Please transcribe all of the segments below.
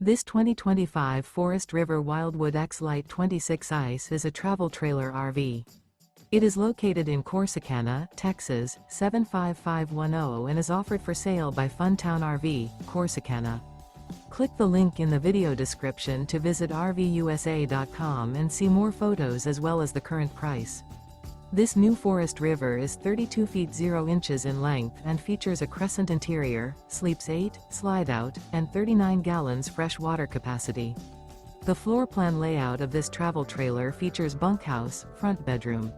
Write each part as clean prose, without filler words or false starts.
This 2025 Forest River Wildwood X-Lite 26 ICE is a travel trailer RV. It is located in Corsicana, Texas, 75510 and is offered for sale by Funtown RV, Corsicana. Click the link in the video description to visit RVUSA.com and see more photos as well as the current price. This new Forest River is 32 feet 0 inches in length and features a CRESCENT interior, sleeps 8, Slideout, and 39 gallons fresh water capacity. The floor plan layout of this travel trailer features bunkhouse, front bedroom.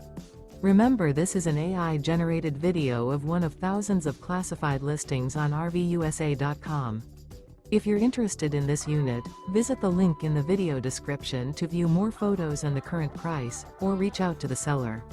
Remember, this is an AI-generated video of one of thousands of classified listings on RVUSA.com. If you're interested in this unit, visit the link in the video description to view more photos and the current price, or reach out to the seller.